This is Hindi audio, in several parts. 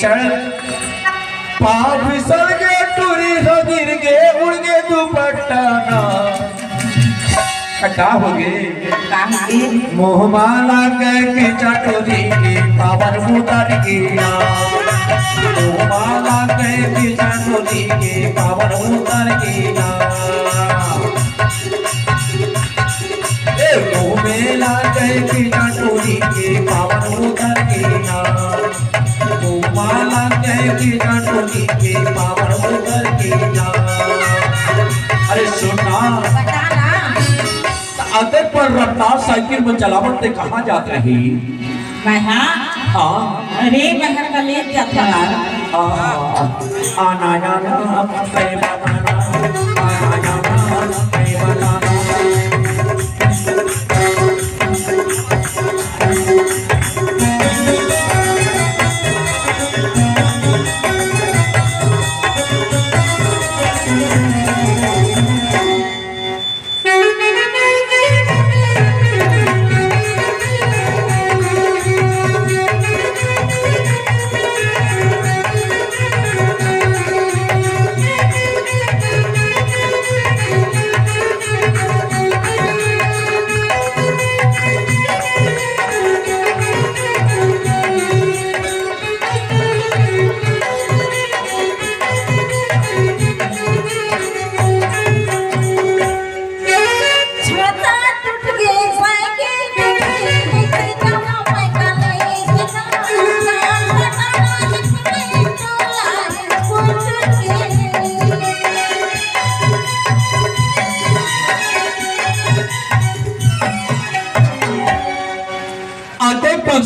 कीचड़ पाँव फिसल के टूरी हो गिर गे उड़ गे दुपट्टा ना का हो गे मोह माला के कीचड़ टूरी की पावर उतर गया मोह माला के कीचड़ टूरी की पावर उतर गया मेला गए की टोली के पावन उतर गया माला गए की टोली के पावन उतर गया। अरे सुना अगर पर रफ्तार साइकिल में चलावट से कहाँ जात रही अरे बहर का ले जाता आना जाना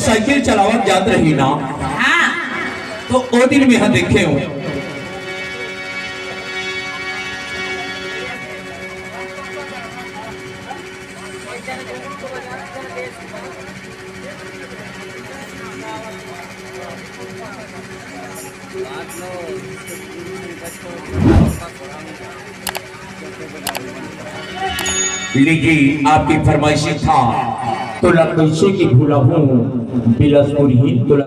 साइकिल चलावत जात रही ना तो ओ दिन में देखे हो लीजिए आपकी फरमाइशी था तो लखनऊ की भूला हूँ बिलासपुर ही